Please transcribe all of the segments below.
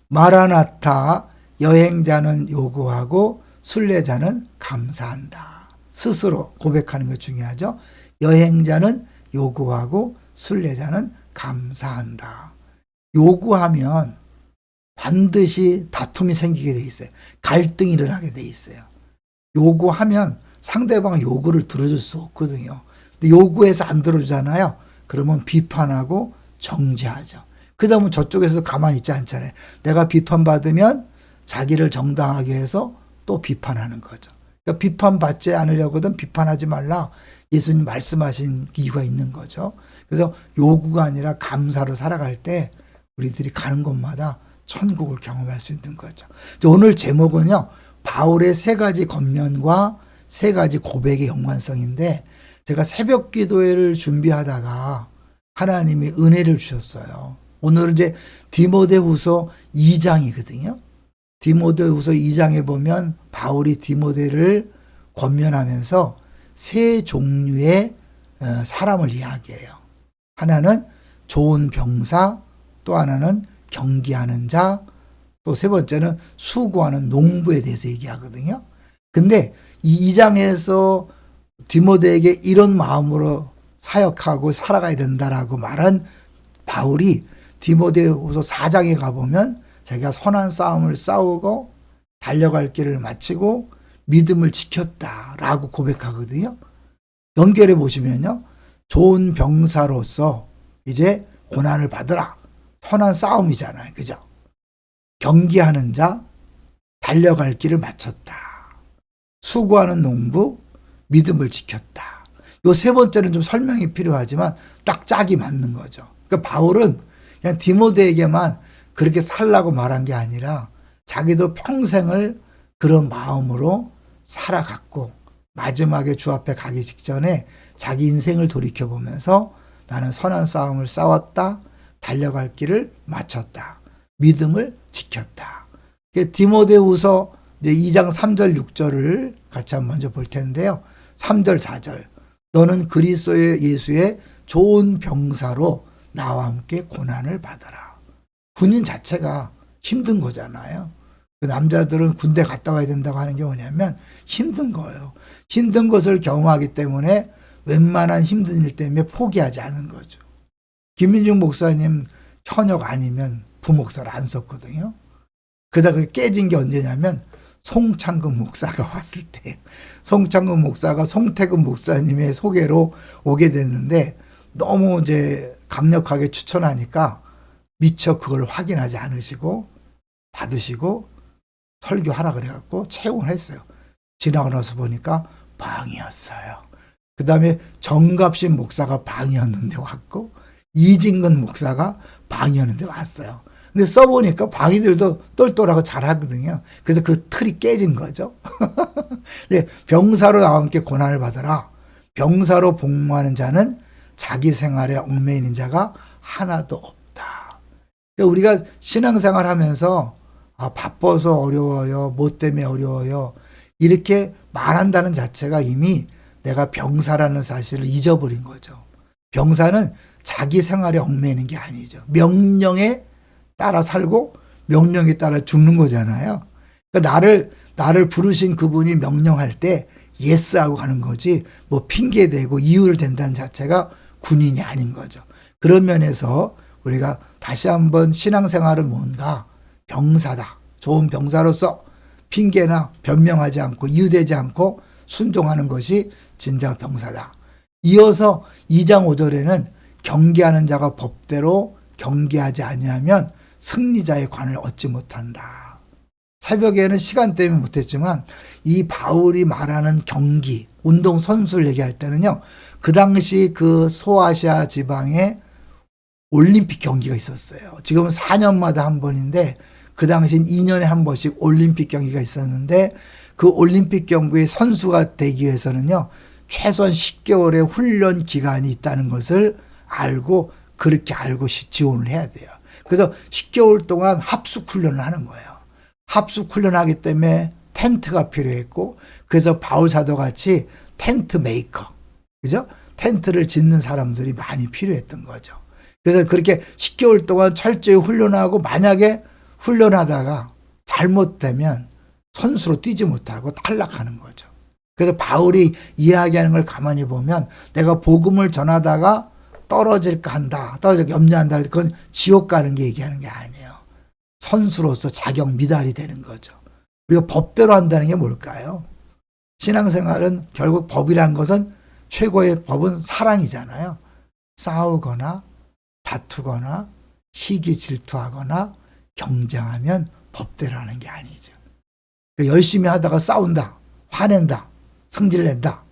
마라나타, 여행자는 요구하고 순례자는 감사한다. 스스로 고백하는 게 중요하죠. 여행자는 요구하고 순례자는 감사한다. 요구하면 반드시 다툼이 생기게 돼 있어요. 갈등이 일어나게 돼 있어요. 요구하면 상대방 요구를 들어줄 수 없거든요. 근데 요구해서 안 들어주잖아요. 그러면 비판하고 정죄하죠. 그다음은 저쪽에서 가만히 있지 않잖아요. 내가 비판받으면 자기를 정당하게 해서 또 비판하는 거죠. 그러니까 비판받지 않으려거든 비판하지 말라. 예수님 말씀하신 이유가 있는 거죠. 그래서 요구가 아니라 감사로 살아갈 때 우리들이 가는 곳마다 천국을 경험할 수 있는 거죠. 오늘 제목은요. 바울의 세 가지 겉면과 세 가지 고백의 연관성인데 제가 새벽 기도회를 준비하다가 하나님이 은혜를 주셨어요. 오늘은 이제 디모데후서 2장이거든요. 디모데후서 2장에 보면 바울이 디모데를 권면하면서 세 종류의 사람을 이야기해요. 하나는 좋은 병사, 또 하나는 경기하는 자, 또 세 번째는 수고하는 농부에 대해서 얘기하거든요. 근데 이 2장에서 디모데에게 이런 마음으로 사역하고 살아가야 된다라고 말한 바울이 디모데후서 4장에 가보면 자기가 선한 싸움을 싸우고 달려갈 길을 마치고 믿음을 지켰다라고 고백하거든요. 연결해 보시면요. 좋은 병사로서 이제 고난을 받으라. 선한 싸움이잖아요. 그죠? 경기하는 자, 달려갈 길을 마쳤다. 수고하는 농부, 믿음을 지켰다. 요 세 번째는 좀 설명이 필요하지만 딱 짝이 맞는 거죠. 그러니까 바울은 그냥 디모데에게만 그렇게 살라고 말한 게 아니라 자기도 평생을 그런 마음으로 살아갔고 마지막에 주 앞에 가기 직전에 자기 인생을 돌이켜보면서 나는 선한 싸움을 싸웠다. 달려갈 길을 마쳤다. 믿음을 지켰다. 디모데후서 이제 2장 3절 6절을 같이 한번 먼저 볼 텐데요. 3절 4절 너는 그리스도의 예수의 좋은 병사로 나와 함께 고난을 받아라. 군인 자체가 힘든 거잖아요. 그 남자들은 군대 갔다 와야 된다고 하는 게 뭐냐면 힘든 거예요. 힘든 것을 경험하기 때문에 웬만한 힘든 일 때문에 포기하지 않은 거죠. 김민중 목사님 현역 아니면 부목사를 안 썼거든요. 그러다가 깨진 게 언제냐면 송창근 목사가 왔을 때 송창근 목사가 송태근 목사님의 소개로 오게 됐는데 너무 이제 강력하게 추천하니까 미처 그걸 확인하지 않으시고 받으시고 설교하라 그래갖고 채용을 했어요. 지나고 나서 보니까 방이었어요. 그 다음에 정갑신 목사가 방이었는데 왔고 이진근 목사가 방이었는데 왔어요. 근데 써보니까 방이들도 똘똘하고 잘하거든요. 그래서 그 틀이 깨진 거죠. 병사로 나와 함께 고난을 받아라. 병사로 복무하는 자는 자기 생활에 얽매이는 자가 하나도 없다. 그러니까 우리가 신앙생활 하면서 바빠서 어려워요. 뭐 때문에 어려워요. 이렇게 말한다는 자체가 이미 내가 병사라는 사실을 잊어버린 거죠. 병사는 자기 생활에 얽매이는 게 아니죠. 명령에 따라 살고 명령에 따라 죽는 거잖아요. 그러니까 나를 부르신 그분이 명령할 때 예스하고 가는 거지 뭐 핑계대고 이유를 댄다는 자체가 군인이 아닌 거죠. 그런 면에서 우리가 다시 한번 신앙생활은 뭔가 병사다. 좋은 병사로서 핑계나 변명하지 않고 이유되지 않고 순종하는 것이 진정 병사다. 이어서 2장 5절에는 경계하는 자가 법대로 경계하지 아니하면 승리자의 관을 얻지 못한다. 새벽에는 시간 때문에 못했지만 이 바울이 말하는 경기, 운동선수를 얘기할 때는요. 그 당시 그 소아시아 지방에 올림픽 경기가 있었어요. 지금은 4년마다 한 번인데 그 당시엔 2년에 한 번씩 올림픽 경기가 있었는데 그 올림픽 경기의 선수가 되기 위해서는요. 최소한 10개월의 훈련 기간이 있다는 것을 알고 그렇게 알고 지원을 해야 돼요. 그래서 10개월 동안 합숙 훈련을 하는 거예요. 합숙 훈련하기 때문에 텐트가 필요했고 그래서 바울 사도 같이 텐트 메이커, 그죠? 텐트를 짓는 사람들이 많이 필요했던 거죠. 그래서 그렇게 10개월 동안 철저히 훈련하고 만약에 훈련하다가 잘못되면 선수로 뛰지 못하고 탈락하는 거죠. 그래서 바울이 이야기하는 걸 가만히 보면 내가 복음을 전하다가 떨어질까 한다. 떨어질까 염려한다. 그건 지옥 가는 게 얘기하는 게 아니에요. 선수로서 자격 미달이 되는 거죠. 우리가 법대로 한다는 게 뭘까요? 신앙생활은 결국 법이란 것은 최고의 법은 사랑이잖아요. 싸우거나 다투거나 시기 질투하거나 경쟁하면 법대로 하는 게 아니죠. 열심히 하다가 싸운다, 화낸다, 성질낸다.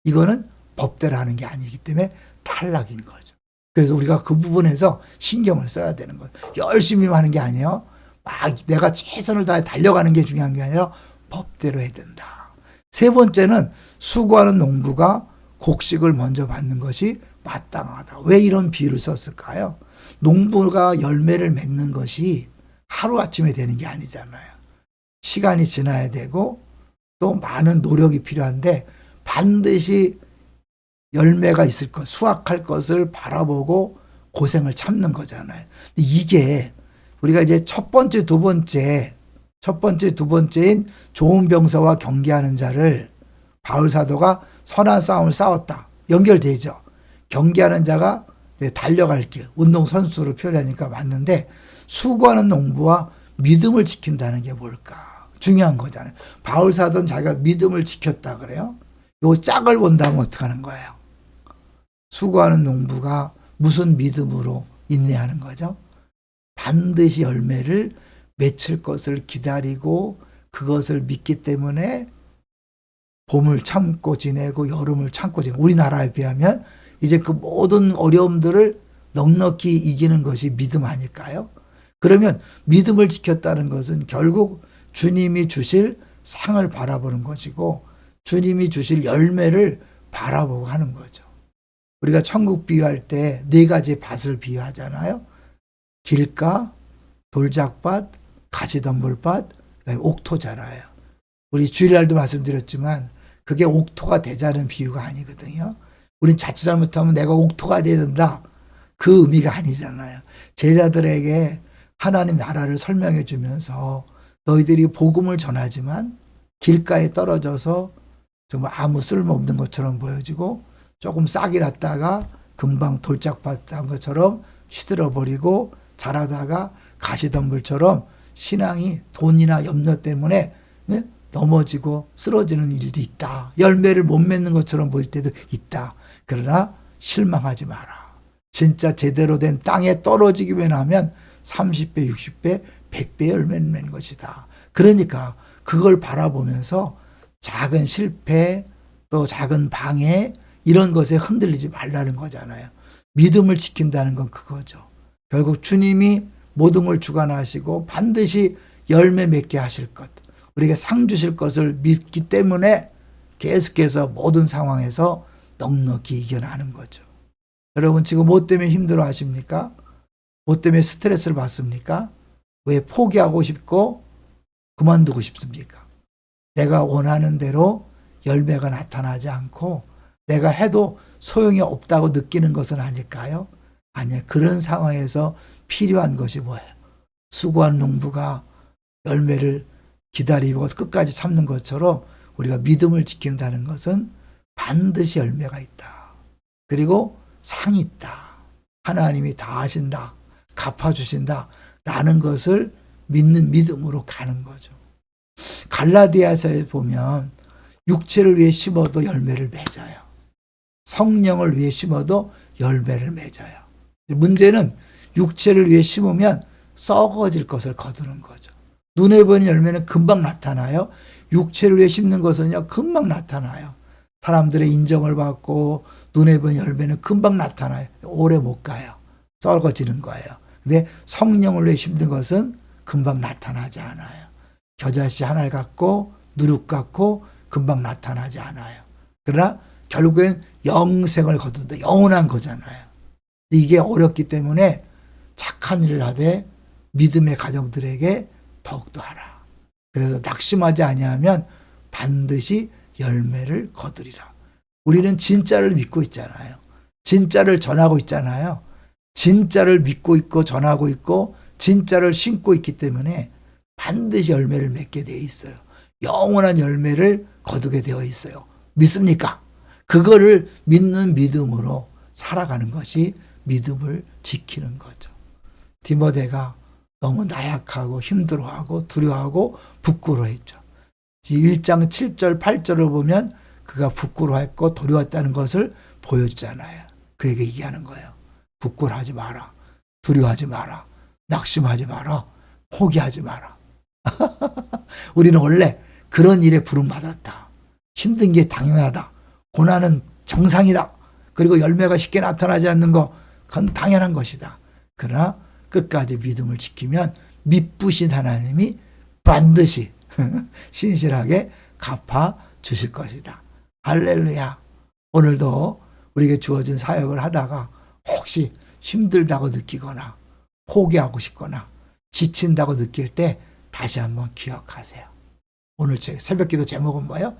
이거는 법대로 하는 게 아니기 때문에 탈락인 거죠. 그래서 우리가 그 부분에서 신경을 써야 되는 거예요. 열심히 하는 게 아니에요. 막 내가 최선을 다해 달려가는 게 중요한 게 아니라 법대로 해야 된다. 세 번째는 수고하는 농부가 곡식을 먼저 받는 것이 마땅하다. 왜 이런 비유를 썼을까요? 농부가 열매를 맺는 것이 하루아침에 되는 게 아니잖아요. 시간이 지나야 되고 또 많은 노력이 필요한데 반드시 열매가 있을 것, 수확할 것을 바라보고 고생을 참는 거잖아요. 이게 우리가 이제 첫 번째, 두 번째인 좋은 병사와 경계하는 자를 바울 사도가 선한 싸움을 싸웠다. 연결되죠. 경계하는 자가 달려갈 길, 운동선수로 표현하니까 맞는데 수고하는 농부와 믿음을 지킨다는 게 뭘까? 중요한 거잖아요. 바울 사도는 자기가 믿음을 지켰다 그래요. 요 짝을 본다면 어떻게 하는 거예요? 수고하는 농부가 무슨 믿음으로 인내하는 거죠? 반드시 열매를 맺힐 것을 기다리고 그것을 믿기 때문에 봄을 참고 지내고 여름을 참고 지내고 우리나라에 비하면 이제 그 모든 어려움들을 넉넉히 이기는 것이 믿음 아닐까요? 그러면 믿음을 지켰다는 것은 결국 주님이 주실 상을 바라보는 것이고 주님이 주실 열매를 바라보고 하는 거죠. 우리가 천국 비유할 때 네 가지 밭을 비유하잖아요. 길가, 돌짝밭, 가지덤불밭, 그다음에 옥토잖아요. 우리 주일날도 말씀드렸지만 그게 옥토가 되자는 비유가 아니거든요. 우린 자칫 잘못하면 내가 옥토가 돼야 된다. 그 의미가 아니잖아요. 제자들에게 하나님 나라를 설명해 주면서 너희들이 복음을 전하지만 길가에 떨어져서 정말 아무 쓸모없는 것처럼 보여지고 조금 싹이 났다가 금방 돌짝밭 한 것처럼 시들어버리고 자라다가 가시덤불처럼 신앙이 돈이나 염려 때문에 넘어지고 쓰러지는 일도 있다. 열매를 못 맺는 것처럼 보일 때도 있다. 그러나 실망하지 마라. 진짜 제대로 된 땅에 떨어지기만 하면 30배, 60배, 100배 열매를 맺는 것이다. 그러니까 그걸 바라보면서 작은 실패 또 작은 방해 이런 것에 흔들리지 말라는 거잖아요. 믿음을 지킨다는 건 그거죠. 결국 주님이 모든 걸 주관하시고 반드시 열매 맺게 하실 것, 우리에게 상 주실 것을 믿기 때문에 계속해서 모든 상황에서 넉넉히 이겨나가는 거죠. 여러분 지금 뭐 때문에 힘들어 하십니까? 뭐 때문에 스트레스를 받습니까? 왜 포기하고 싶고 그만두고 싶습니까? 내가 원하는 대로 열매가 나타나지 않고 내가 해도 소용이 없다고 느끼는 것은 아닐까요? 아니요. 그런 상황에서 필요한 것이 뭐예요? 수고한 농부가 열매를 기다리고 끝까지 참는 것처럼 우리가 믿음을 지킨다는 것은 반드시 열매가 있다. 그리고 상이 있다. 하나님이 다 하신다. 갚아주신다. 라는 것을 믿는 믿음으로 가는 거죠. 갈라디아서에 보면 육체를 위해 심어도 열매를 맺어요. 성령을 위해 심어도 열매를 맺어요. 문제는 육체를 위해 심으면 썩어질 것을 거두는 거죠. 눈에 보이는 열매는 금방 나타나요. 육체를 위해 심는 것은요, 금방 나타나요. 사람들의 인정을 받고 눈에 보이는 열매는 금방 나타나요. 오래 못 가요. 썩어지는 거예요. 근데 성령을 위해 심는 것은 금방 나타나지 않아요. 겨자씨 하나를 갖고 누룩 갖고 금방 나타나지 않아요. 그러나 결국엔 영생을 거둔다. 영원한 거잖아요. 이게 어렵기 때문에 착한 일을 하되 믿음의 가정들에게 더욱더 하라. 그래서 낙심하지 아니하면 반드시 열매를 거두리라. 우리는 진짜를 믿고 있잖아요. 진짜를 전하고 있잖아요. 진짜를 믿고 있고 전하고 있고 진짜를 신고 있기 때문에 반드시 열매를 맺게 되어 있어요. 영원한 열매를 거두게 되어 있어요. 믿습니까? 그거를 믿는 믿음으로 살아가는 것이 믿음을 지키는 거죠. 디모데가 너무 나약하고 힘들어하고 두려워하고 부끄러워했죠. 1장 7절 8절을 보면 그가 부끄러워했고 두려웠다는 것을 보여주잖아요. 그에게 얘기하는 거예요. 부끄러워하지 마라. 두려워하지 마라. 낙심하지 마라. 포기하지 마라. 우리는 원래 그런 일에 부름받았다. 힘든 게 당연하다. 고난은 정상이다. 그리고 열매가 쉽게 나타나지 않는 거 그건 당연한 것이다. 그러나 끝까지 믿음을 지키면 믿부신 하나님이 반드시 신실하게 갚아 주실 것이다. 할렐루야. 오늘도 우리에게 주어진 사역을 하다가 혹시 힘들다고 느끼거나 포기하고 싶거나 지친다고 느낄 때 다시 한번 기억하세요. 오늘 새벽기도 제목은 뭐예요?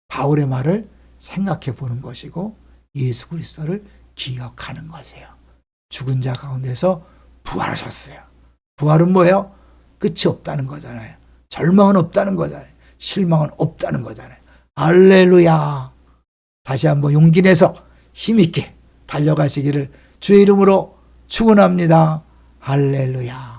바울의 말을 생각해 보는 것이고 예수 그리스도를 기억하는 것이에요. 죽은 자 가운데서 부활하셨어요. 부활은 뭐예요? 끝이 없다는 거잖아요. 절망은 없다는 거잖아요. 실망은 없다는 거잖아요. 할렐루야. 다시 한번 용기 내서 힘있게 달려가시기를 주의 이름으로 축원합니다. 할렐루야.